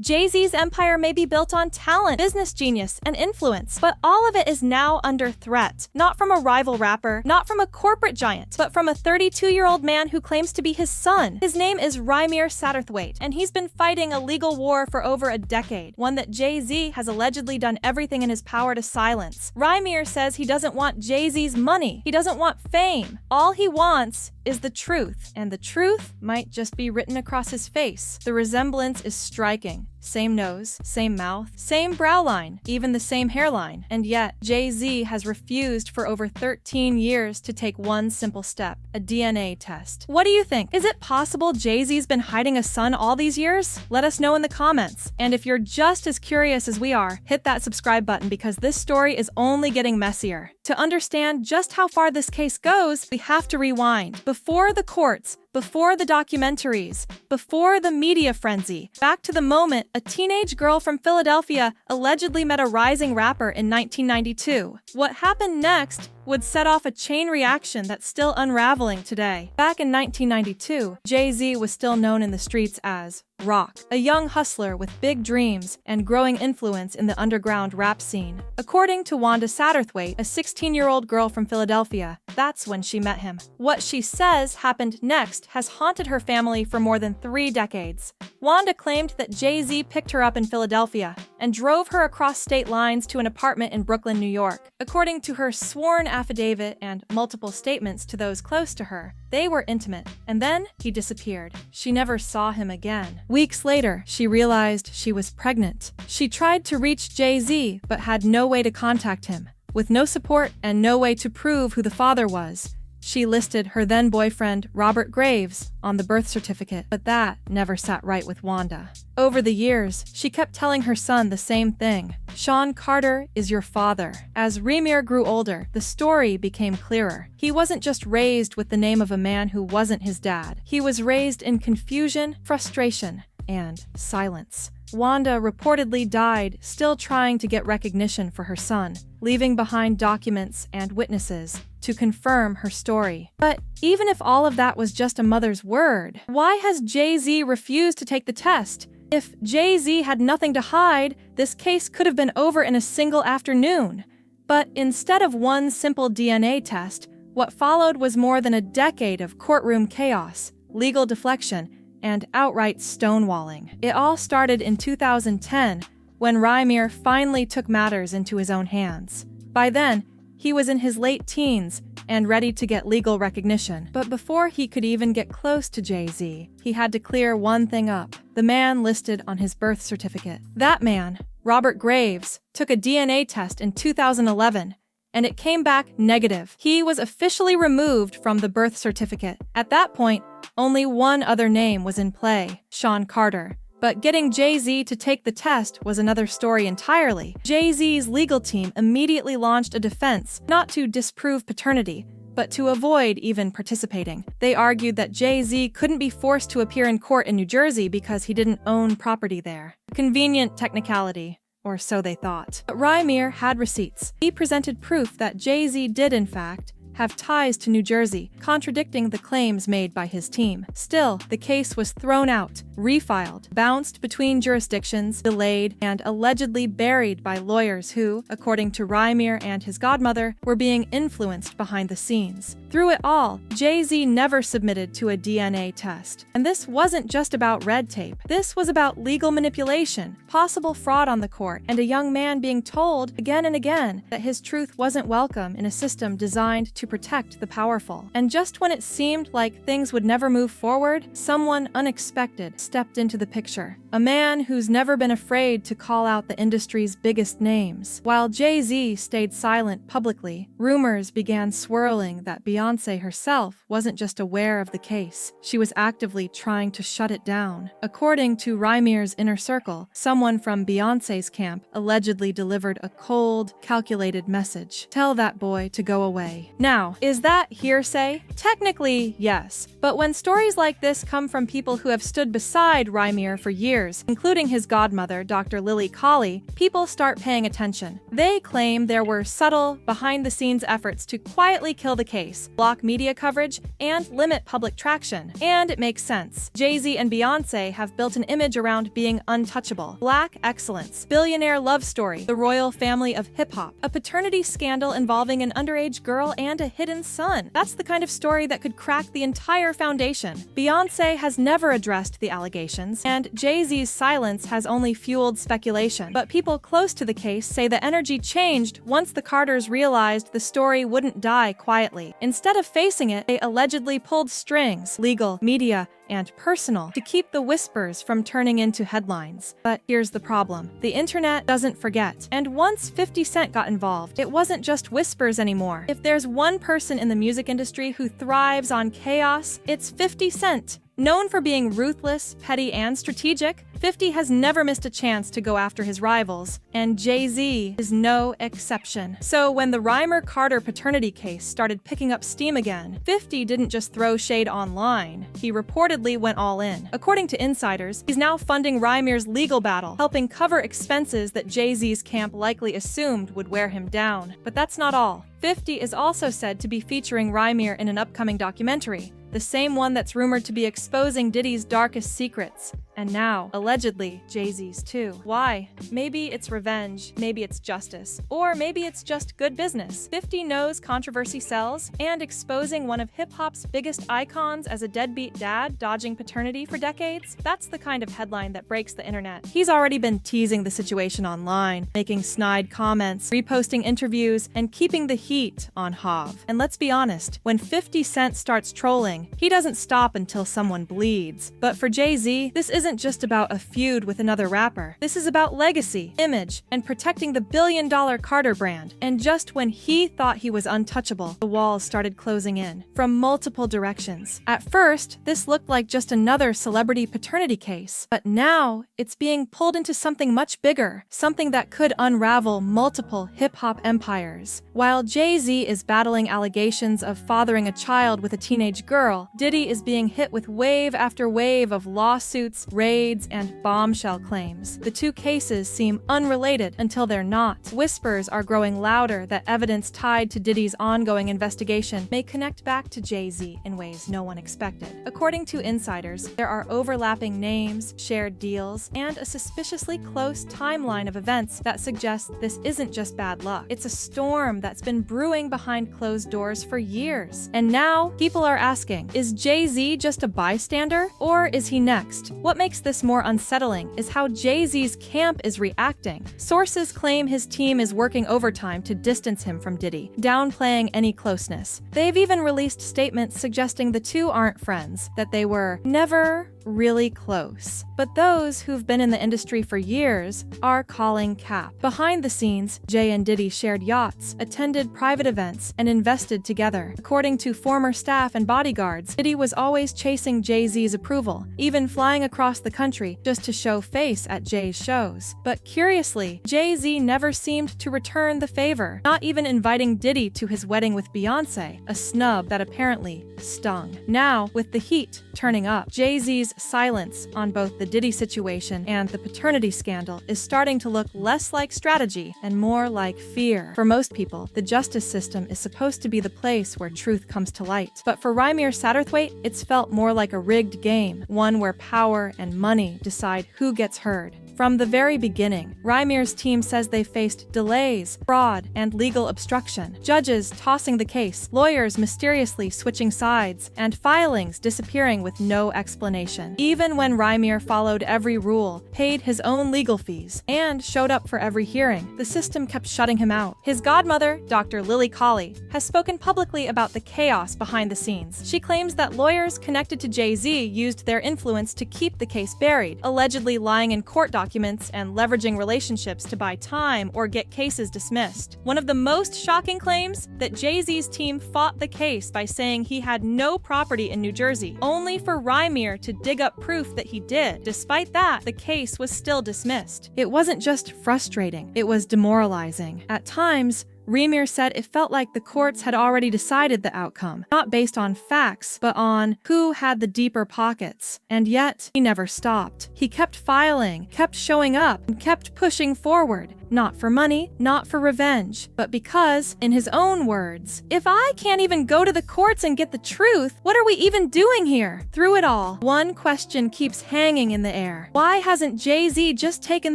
Jay-Z's empire may be built on talent, business genius, and influence, but all of it is now under threat. Not from a rival rapper, not from a corporate giant, but from a 32-year-old man who claims to be his son. His name is Rhymir Satterthwaite, and he's been fighting a legal war for over a decade, one that Jay-Z has allegedly done everything in his power to silence. Rhymir says he doesn't want Jay-Z's money. He doesn't want fame. All he wants is the truth, and the truth might just be written across his face. The resemblance is striking. Same nose, same mouth, same brow line, even the same hairline. And yet, Jay-Z has refused for over 13 years to take one simple step, a DNA test. What do you think? Is it possible Jay-Z's been hiding a son all these years? Let us know in the comments. And if you're just as curious as we are, hit that subscribe button because this story is only getting messier. To understand just how far this case goes, we have to rewind. Before the courts, before the documentaries, before the media frenzy, back to the moment a teenage girl from Philadelphia allegedly met a rising rapper in 1992. What happened next would set off a chain reaction that's still unraveling today. Back in 1992, Jay-Z was still known in the streets as Rock, a young hustler with big dreams and growing influence in the underground rap scene. According to Wanda Satterthwaite, a 16-year-old girl from Philadelphia, that's when she met him. What she says happened next has haunted her family for more than 3 decades. Wanda claimed that Jay-Z picked her up in Philadelphia and drove her across state lines to an apartment in Brooklyn, New York. According to her sworn affidavit and multiple statements to those close to her, they were intimate, and then he disappeared. She never saw him again. Weeks later, she realized she was pregnant. She tried to reach Jay-Z, but had no way to contact him. With no support and no way to prove who the father was, she listed her then-boyfriend, Robert Graves, on the birth certificate, but that never sat right with Wanda. Over the years, she kept telling her son the same thing. Sean Carter is your father. As Rhymir grew older, the story became clearer. He wasn't just raised with the name of a man who wasn't his dad. He was raised in confusion, frustration, and silence. Wanda reportedly died still trying to get recognition for her son, leaving behind documents and witnesses to confirm her story. But even if all of that was just a mother's word, why has Jay-Z refused to take the test? If Jay-Z had nothing to hide, this case could have been over in a single afternoon. But instead of one simple DNA test, what followed was more than a decade of courtroom chaos, legal deflection, and outright stonewalling. It all started in 2010, when Rhymir finally took matters into his own hands. By then, he was in his late teens and ready to get legal recognition. But before he could even get close to Jay-Z, he had to clear one thing up: the man listed on his birth certificate. That man, Robert Graves, took a DNA test in 2011, and it came back negative. He was officially removed from the birth certificate. At that point, only one other name was in play: Sean Carter. But getting Jay-Z to take the test was another story entirely. Jay-Z's legal team immediately launched a defense, not to disprove paternity, but to avoid even participating. They argued that Jay-Z couldn't be forced to appear in court in New Jersey because he didn't own property there. A convenient technicality, or so they thought. But Rhymir had receipts. He presented proof that Jay-Z did, in fact, have ties to New Jersey, contradicting the claims made by his team. Still, the case was thrown out, refiled, bounced between jurisdictions, delayed, and allegedly buried by lawyers who, according to Rhymir and his godmother, were being influenced behind the scenes. Through it all, Jay-Z never submitted to a DNA test. And this wasn't just about red tape. This was about legal manipulation, possible fraud on the court, and a young man being told again and again that his truth wasn't welcome in a system designed to protect the powerful. And just when it seemed like things would never move forward, someone unexpected stepped into the picture. A man who's never been afraid to call out the industry's biggest names. While Jay-Z stayed silent publicly, rumors began swirling that Beyoncé herself wasn't just aware of the case. She was actively trying to shut it down. According to Rhymir's inner circle, someone from Beyoncé's camp allegedly delivered a cold, calculated message: "Tell that boy to go away." Now, is that hearsay? Technically, yes. But when stories like this come from people who have stood beside Rhymir for years, including his godmother, Dr. Lily Colley, people start paying attention. They claim there were subtle, behind-the-scenes efforts to quietly kill the case, block media coverage, and limit public traction. And it makes sense. Jay-Z and Beyoncé have built an image around being untouchable. Black excellence, billionaire love story, the royal family of hip-hop, a paternity scandal involving an underage girl and a hidden son. That's the kind of story that could crack the entire foundation. Beyoncé has never addressed the allegations, and Jay-Z's silence has only fueled speculation. But people close to the case say the energy changed once the Carters realized the story wouldn't die quietly. Instead of facing it, they allegedly pulled strings, legal, media, and personal, to keep the whispers from turning into headlines. But here's the problem. The internet doesn't forget. And once 50 Cent got involved, it wasn't just whispers anymore. If there's one person in the music industry who thrives on chaos, it's 50 Cent. Known for being ruthless, petty, and strategic, 50 has never missed a chance to go after his rivals, and Jay-Z is no exception. So when the Rhymir Carter paternity case started picking up steam again, 50 didn't just throw shade online, he reportedly went all in. According to insiders, he's now funding Rhymir's legal battle, helping cover expenses that Jay-Z's camp likely assumed would wear him down. But that's not all. 50 is also said to be featuring Rhymir in an upcoming documentary, the same one that's rumored to be exposing Diddy's darkest secrets. And now, allegedly, Jay-Z's too. Why? Maybe it's revenge, maybe it's justice, or maybe it's just good business. 50 knows controversy sells, and exposing one of hip-hop's biggest icons as a deadbeat dad dodging paternity for decades? That's the kind of headline that breaks the internet. He's already been teasing the situation online, making snide comments, reposting interviews, and keeping the heat on Hav. And let's be honest, when 50 Cent starts trolling, he doesn't stop until someone bleeds. But for Jay-Z, this isn't just about a feud with another rapper. This is about legacy, image, and protecting the billion-dollar Carter brand. And just when he thought he was untouchable, the walls started closing in from multiple directions. At first, this looked like just another celebrity paternity case, but now it's being pulled into something much bigger, something that could unravel multiple hip-hop empires. While Jay-Z is battling allegations of fathering a child with a teenage girl, Diddy is being hit with wave after wave of lawsuits, raids, and bombshell claims. The two cases seem unrelated until they're not. Whispers are growing louder that evidence tied to Diddy's ongoing investigation may connect back to Jay-Z in ways no one expected. According to insiders, there are overlapping names, shared deals, and a suspiciously close timeline of events that suggests this isn't just bad luck. It's a storm that's been brewing behind closed doors for years. And now, people are asking, is Jay-Z just a bystander, or is he next? What makes this more unsettling is how Jay-Z's camp is reacting. Sources claim his team is working overtime to distance him from Diddy, downplaying any closeness. They've even released statements suggesting the two aren't friends, that they were never really close. But those who've been in the industry for years are calling cap. Behind the scenes, Jay and Diddy shared yachts, attended private events, and invested together. According to former staff and bodyguards, Diddy was always chasing Jay-Z's approval, even flying across the country just to show face at Jay's shows. But curiously, Jay-Z never seemed to return the favor, not even inviting Diddy to his wedding with Beyoncé, a snub that apparently stung. Now, with the heat turning up, Jay-Z's silence on both the Diddy situation and the paternity scandal is starting to look less like strategy and more like fear. For most people, the justice system is supposed to be the place where truth comes to light. But for Rhymir Satterthwaite, it's felt more like a rigged game, one where power and money decide who gets heard. From the very beginning, Rhymir's team says they faced delays, fraud, and legal obstruction, judges tossing the case, lawyers mysteriously switching sides, and filings disappearing with no explanation. Even when Rhymir followed every rule, paid his own legal fees, and showed up for every hearing, the system kept shutting him out. His godmother, Dr. Lily Colley, has spoken publicly about the chaos behind the scenes. She claims that lawyers connected to Jay-Z used their influence to keep the case buried, allegedly lying in court documents and leveraging relationships to buy time or get cases dismissed. One of the most shocking claims, that Jay-Z's team fought the case by saying he had no property in New Jersey, only for Rhymir to dig up proof that he did. Despite that, the case was still dismissed. It wasn't just frustrating, it was demoralizing. At times, Rhymir said it felt like the courts had already decided the outcome, not based on facts, but on who had the deeper pockets. And yet, he never stopped. He kept filing, kept showing up, and kept pushing forward. Not for money, not for revenge, but because, in his own words, "If I can't even go to the courts and get the truth, what are we even doing here?" Through it all, one question keeps hanging in the air. Why hasn't Jay-Z just taken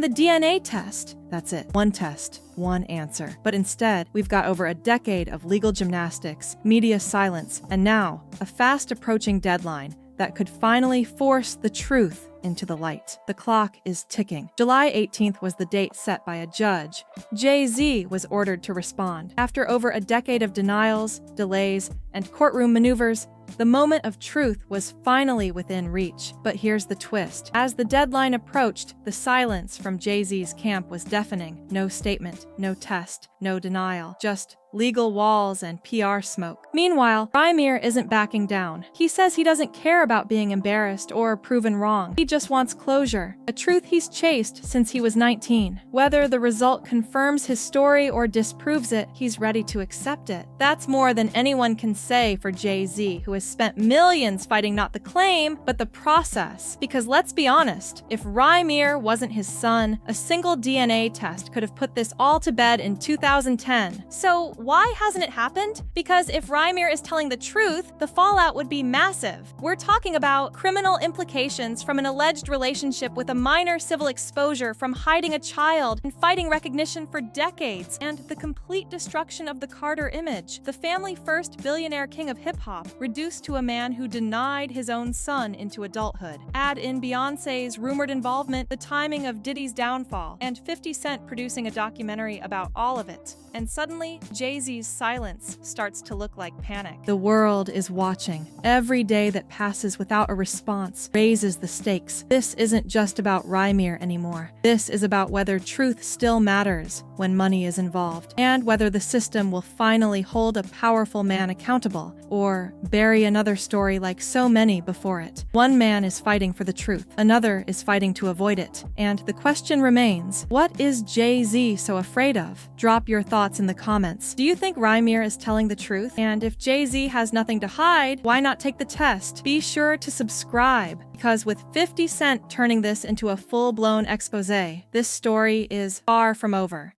the DNA test? That's it. One test, one answer. But instead, we've got over a decade of legal gymnastics, media silence, and now a fast approaching deadline that could finally force the truth into the light. The clock is ticking. July 18th was the date set by a judge. Jay-Z was ordered to respond. After over a decade of denials, delays, and courtroom maneuvers, the moment of truth was finally within reach. But here's the twist. As the deadline approached, the silence from Jay-Z's camp was deafening. No statement, no test, no denial, just legal walls and PR smoke. Meanwhile, Rhymir isn't backing down. He says he doesn't care about being embarrassed or proven wrong. He just wants closure, a truth he's chased since he was 19. Whether the result confirms his story or disproves it, he's ready to accept it. That's more than anyone can say for Jay-Z, who has spent millions fighting not the claim, but the process. Because let's be honest, if Rhymir wasn't his son, a single DNA test could have put this all to bed in 2010. So why hasn't it happened? Because if Rhymir is telling the truth, the fallout would be massive. We're talking about criminal implications from an alleged relationship with a minor, civil exposure from hiding a child and fighting recognition for decades, and the complete destruction of the Carter image, the family-first billionaire king of hip-hop, reduced to a man who denied his own son into adulthood. Add in Beyoncé's rumored involvement, the timing of Diddy's downfall, and 50 Cent producing a documentary about all of it. And suddenly, Jay-Z's silence starts to look like panic. The world is watching. Every day that passes without a response raises the stakes. This isn't just about Rhymir anymore. This is about whether truth still matters when money is involved, and whether the system will finally hold a powerful man accountable, or bury another story like so many before it. One man is fighting for the truth, another is fighting to avoid it. And the question remains, what is Jay-Z so afraid of? Drop your thoughts in the comments. Do you think Rhymir is telling the truth? And if Jay-Z has nothing to hide, why not take the test? Be sure to subscribe, because with 50 Cent turning this into a full-blown expose, this story is far from over.